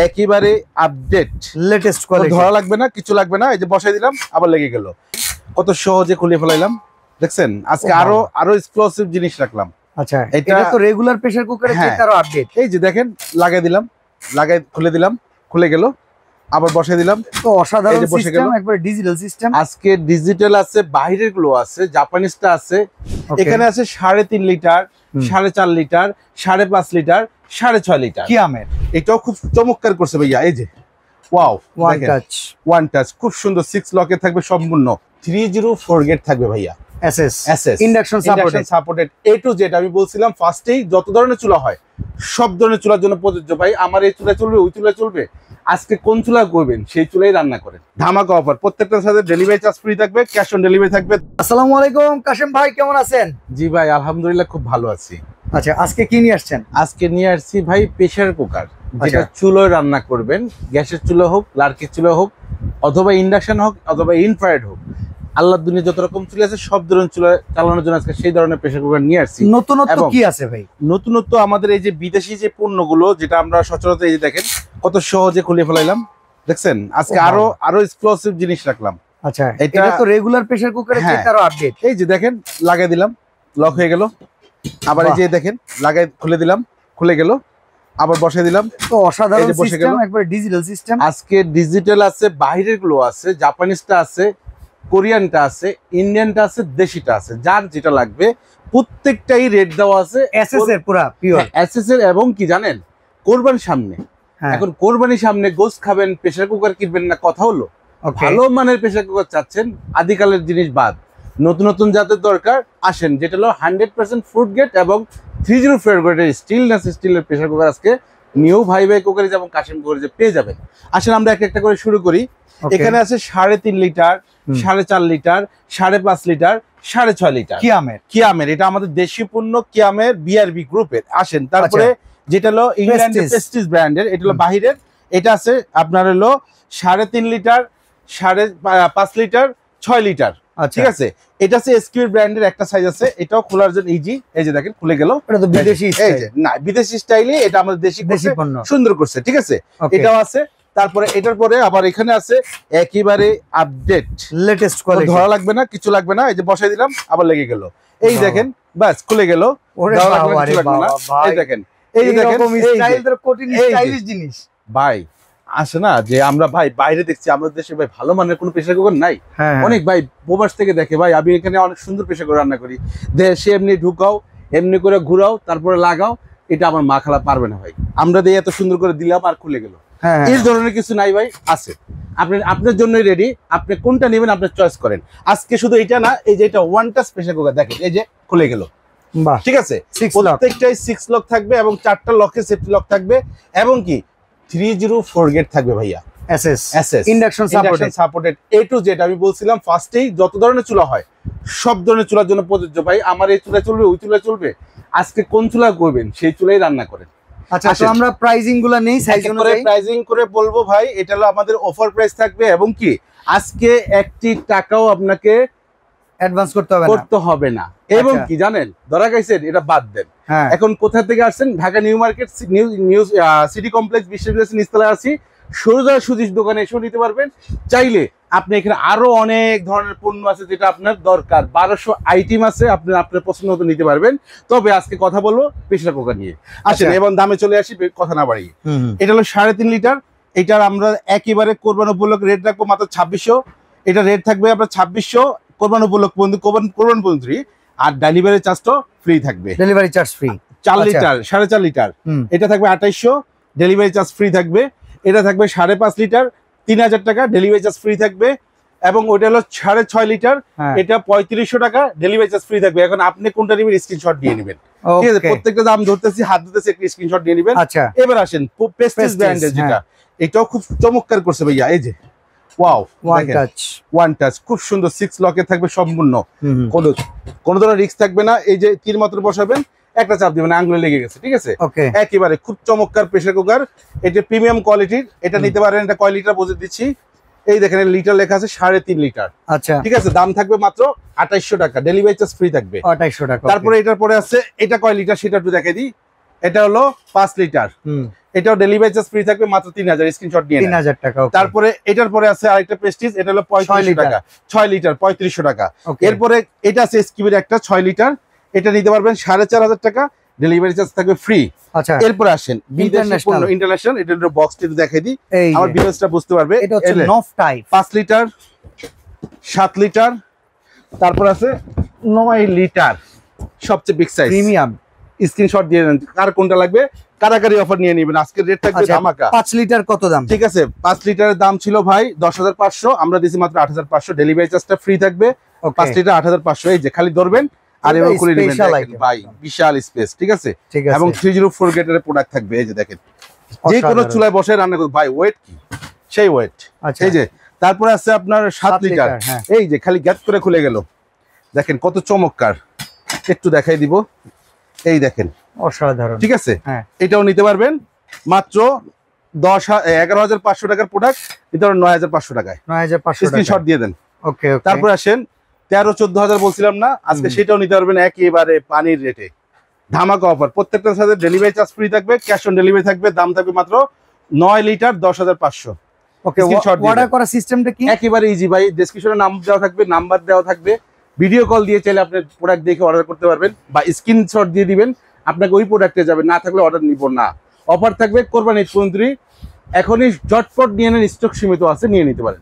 একেবারে update latest quality, ধরা লাগবে না, কিছু লাগবে না। এই যে বসাই দিলাম, আবার লেগে গেল। কত সহজে খুলে ফেলাইলাম, দেখছেন? আজকে আরো এক্সক্লুসিভ জিনিস রাখলাম। আচ্ছা, এটা তো রেগুলার প্রেসার কুকারের চেয়ে আরো আপডেট। এই যে দেখেন, লাগাই দিলাম, খুলে দিলাম, খুলে গেল, আবার বসাই দিলাম। তো অসাধারণ সিস্টেম, একবার ডিজিটাল সিস্টেম। আজকে ডিজিটাল আছে, বাইরের গুলো আছে, জাপানিজটা আছে। এখানে আছে 3.5 লিটার, 4.5 লিটার, 5.5 লিটার, 6.5 লিটার কিয়ামের। এটাও খুব চমৎকার করছে ভাইয়া। এই যে ওয়াও, ওয়ান টাচ, খুব সুন্দর। 6 লকে থাকবে সম্পূর্ণ। 304 গেট থাকবে ভাইয়া। Induction supported A to Z। আমি বলছিলাম ফার্স্টেই, যত ধরনের চুলা হয় সব ধরনের চুলার জন্য প্রযোজ্য ভাই। আমার এই চুলা চলবে, ওই চুলা চলবে। আজকে কোন চুলা করবেন সেই চুলাই রান্না করেন। ধামাকা অফার, প্রত্যেকটার সাথে ডেলিভারি চার্জ ফ্রি থাকবে, ক্যাশ অন ডেলিভারি থাকবে। আসসালামু আলাইকুম কাশেম ভাই, কেমন আছেন? জি ভাই, আলহামদুলিল্লাহ খুব ভালো আছি। আচ্ছা, আজকে কি নিয়ে আসছেন? আজকে নিয়ে আসছি ভাই প্রেসার কুকার, যেটা চুলোয় রান্না করবেন। গ্যাসের চুলো হোক, লার্কির চুলো হোক, অথবা ইন্ডাকশন হোক, অথবা ইনফ্রারেড হোক, আল্লাহর দুনিয়া যত রকম চুলা আছে সব ধরনের চুলা চালানোর জন্য আজকে সেই ধরনের প্রেসার কুকার নিয়ে আসছি। নতুনত্ব কি আছে ভাই? নতুনত্ব আমাদের এই যে বিদেশি যে পণ্যগুলো, যেটা আমরা সচরাচর এই যে দেখেন কত সহজে খুলে ফেলাইলাম, দেখছেন? আজকে আরো এক্সক্লুসিভ জিনিস রাখলাম। আচ্ছা, এটা তো রেগুলার প্রেসার কুকারের চেয়ে আরো আপডেট। এই যে দেখেন, লাগাই দিলাম, লক হয়ে গেল। আবার এই যে দেখেন, লাগাই খুলে দিলাম, খুলে গেল, আবার বসাই দিলাম। তো অসাধারণ সিস্টেম, একবার ডিজিটাল সিস্টেম। আজকে ডিজিটাল আছে, বাইরের গুলো আছে, জাপানিজটা আছে, কোরিয়ানটা আছে, ইন্ডিয়ানটা আছে, দেশিটা আছে। যার যেটা লাগবে প্রত্যেকটাই রেট দেওয়া আছে। এসএস এর পুরো পিওর এসএস এর। এবং কি জানেন, কোরবানির সামনে, এখন কোরবানির সামনে গোশত খাবেন, প্রেসার কুকার কিনবেন না, কথা হলো। ভালো মানের প্রেসার কুকার চাচ্ছেন, আদিকালের জিনিস বাদ, নতুন নতুন জাতের দরকার, আসেন। যেটা হলো 100% ফুড গ্রেড এবং 304 গ্রেডের স্টিলের প্রেসার কুকার আজকে নিউ ভাই কুকারিজ এবং কাশিম কুকারিজ পেয়ে যাবেন। আসেন আমরা একটা করে শুরু করি। এখানে আছে 3.5 লিটার, 4.5 লিটার, 5.5 লিটার, 6.5 লিটার কিয়ামের। এটা আমাদের দেশীয় পণ্য, কিয়ামের বিআরবি গ্রুপের। আসেন তারপরে যেটা হলো ইংল্যান্ডের প্রেস্টিজ ব্র্যান্ডের, এটা হলো বাহিরের। এটা আছে আপনার হলো 3.5 লিটার, 5.5 লিটার, 6 লিটার। ঠিক আছে, এটা আছে এসকিউ ব্র্যান্ডের একটা সাইজ আছে, এটাও খোলার জন্য ইজি। এই যে দেখেন, খুলে গেল। এটা তো বিদেশি স্টাইল না, বিদেশি স্টাইলে, এটা আমাদের দেশি পণ্য, সুন্দর করছে। ঠিক আছে, এটাও আছে। তারপরে এটার পরে আবার এখানে আছে একেবারে আপডেট লেটেস্ট কোয়ালিটি, ধরা লাগবে না, কিছু লাগবে না। এই যে বসাই দিলাম, আবার লেগে গেল। এই দেখেন, বাস খুলে গেল। এই দেখেন, এই দেখেন স্টাইলিশ জিনিস ভাই। আসে না যে আমরা ভাই বাইরে দেখছি, আমাদের দেশে ভাই ভালো মানের কোনো প্রেসার কুকার নাই। অনেক ভাই প্রবাস থেকে দেখে, ভাই আমি এখানে অনেক সুন্দর প্রেসার কুকার রান্না করি, দেশে এমনি ঢুকাও, এমনি করে ঘুরাও, তারপরে লাগাও। এটা আমার মা খালা পারবে না ভাই। আমরা দিয়ে এত সুন্দর করে দিলাম আর খুলে গেল। এই ধরনের কিছু নাই ভাই, আছে। আপনার জন্যই রেডি, আপনি কোনটা নেবেন আপনার চয়েস করেন। আজকে শুধু এটা না, এই যে এটা ওয়ান টাচ প্রেসার কুকার দেখেন, এই যে খুলে গেল। ঠিক আছে, প্রত্যেকটাই 6 লক থাকবে এবং 4টা লকে সেফটি লক থাকবে, এবং কি 304 গেট থাকবে ভাইয়া। Induction supported A to Z। আমি বলছিলাম ফার্স্টেই, যত ধরনের চুলা হয় সব ধরনের চুলার জন্য প্রযোজ্য ভাই। আমার এই চুলা চলবে, ওই চুলা চলবে। আজকে কোন চুলা করবেন সেই চুলাই রান্না করেন। আচ্ছা, তো আমরা প্রাইসিং গুলো নেই, সাইজ অনুযায়ী প্রাইসিং করে বলবো ভাই। এটা হলো আমাদের অফার প্রাইস থাকবে, এবং কি আজকে 1 টাকাও আপনাকে অ্যাডভান্স করতে হবে না। এবং কি জানেন, ধরা গেছেন, এটা বাদ দেন। এখন কোথা থেকে আসছেন? Dhaka new market, new city complex, বিশ্ববিদ্যালয় নিচতলায় আছি। সোজা সুজির দোকানে এসেও নিতে পারবেন। চাইলে আপনি এখানে আরো অনেক ধরনের পণ্য আছে, যেটা আপনার দরকার। 1200 আইটেম আছে, আপনি আপনার পছন্দ মতো নিতে পারবেন। তবে আজকে কথা বলবো প্রেসার কুকার নিয়ে। আসেন এবং দামে চলে আসি, কথা না বাড়িয়ে। এটা হলো 3.5 লিটার। এটার আমরা একেবারে কোরবান উপলক্ষে রেট রাখবো মাত্র 2600। এটা রেট থাকবে আপনার 2600 কোরবান উপলক্ষে, কোরবান পর্যন্ত। আর ডেলিভারি চার্জটা ফ্রি থাকবে। Delivery charge free. 4 litre, 4.5 litre, এটা থাকবে 2800, ডেলিভারি চার্জ ফ্রি থাকবে। এটা থাকবে 5.5 লিটার, 3000 টাকা, ডেলিভারি চার্জ ফ্রি থাকবে। এবং ওইটা হলো 6.5 লিটার, এটা 3500 টাকা, ডেলিভারি চার্জ ফ্রি থাকবে। এখন আপনি কোনটা নেবেন, স্ক্রিনশট দিয়ে নেবেন। ঠিক আছে, প্রত্যেকটা দাম ধরতেছি, হাত ধরতেছি, একটা স্ক্রিনশট দিয়ে নেবেন। এবার আসেন প্রেস্টিজ ব্র্যান্ডের, যেটা এটাও খুব চমৎকার করছে ভাইয়া। এই যে ওয়াও, ওয়ান টাচ, খুব সুন্দর। 6 লকে থাকবে সম্পূর্ণ, কোনো ধরনের রিস্ক থাকবে না। এই যে তীর মাত্র বসাবেন, একটা চাপ দিবেন, আঙ্গুলে লেগে গেছে। ঠিক আছে, একেবারে খুব চমৎকার প্রেসার কুকার। এটা প্রিমিয়াম কোয়ালিটির, এটা নিতে পারেন। এটা কয় লিটার বুঝে দিচ্ছি, এই দেখেন লিটার লেখা আছে, 3.5 লিটার। আচ্ছা, ঠিক আছে, দাম থাকবে মাত্র 2800 টাকা, ডেলিভারি চার্জ ফ্রি থাকবে 2800 টাকা। তারপরে এটার পরে আছে, এটা কয় লিটার সেটা একটু দেখাই দিই। এটা হলো 5 লিটার, এটাও ডেলিভারি চার্জ ফ্রি থাকবে, মাত্র 3000, স্ক্রিনশট নিয়ে 3000 টাকা। তারপরে এটার পরে আছে আরেকটা প্রেস্টিজ, এটা হলো 3500 টাকা, 6 লিটার 3500 টাকা। এরপরে এটা আছে এসকিবির একটা 6 লিটার, এটা নিতে পারবেন 4500 টাকা, ডেলিভারি চার্জ থাকবে ফ্রি। আচ্ছা, এরপরে আসেন ইন্টারন্যাশনাল, এটা হলো বক্সটি দেখাই দিই, আমার ভিউয়ার্সরা বুঝতে পারবে। এটা হচ্ছে নফ টাইপ, 5 লিটার, 7 লিটার, তারপর আছে 9 লিটার, সবচেয়ে বিগ সাইজ প্রিমিয়াম। স্ক্রিনশট দিয়ে দেন কার কোনটা লাগবে, কারাকারি অফার নিয়ে নেবেন, আজকের রেট থাকবে ধামাকা। 5 লিটার কত দাম? ঠিক আছে, 5 লিটারের দাম ছিল ভাই 10500, আমরা দিছি মাত্র 8500, ডেলিভারি চার্জটা ফ্রি থাকবে। 5 লিটার 8500, এই যে খালি ধরবেন আর এবার খুলে নেবেন ভাই, বিশাল স্পেস। ঠিক আছে, এবং 304 গেটের প্রোডাক্ট থাকবে, এই যে দেখেন, যে কোনো চুলায় বসে রান্না করতে ভাই, ওয়েট কি সেই ওয়েট। এই যে তারপরে আছে আপনার 7 লিটার, এই যে খালি গ্যাপ করে খুলে গেল, দেখেন কত চমৎকার, একটু দেখাই দিব, এই দেখেন অসাধারণ। ঠিক আছে, এটাও নিতে পারবেন মাত্র 11500 টাকার প্রোডাক্ট, নিতে পারবেন 9500 টাকায়, 9500 স্ক্রিনশট দিয়ে দেন। ওকে, তারপর আসেন 13-14 বলছিলাম না, আজকে সেটাও নিতে পারবেন একেবারে পানির রেটে, ধামাকা অফার। প্রত্যেকটার সাথে ডেলিভারি চার্জ ফ্রি থাকবে, ক্যাশ অন ডেলিভারি থাকবে, দাম থাকবে মাত্র 9 লিটার 10500। ওকে, অর্ডার করার সিস্টেমটা কি? একেবারে ইজি ভাই, ডেসক্রিপশনে নাম দেওয়া থাকবে, নাম্বার দেওয়া থাকবে, ভিডিও কল দিয়ে চাইলে আপনি প্রোডাক্ট দেখে অর্ডার করতে পারবেন, বা স্ক্রিনশট দিয়ে দিবেন, আপনাকে ওই প্রোডাক্টে যাবে, না থাকলে অর্ডার নিব না। অফার থাকবে কোরবানি ঈদ পর্যন্ত, এখনই ঝটপট নিয়ে নেন, স্টক সীমিত আছে, নিয়ে নিতে পারেন।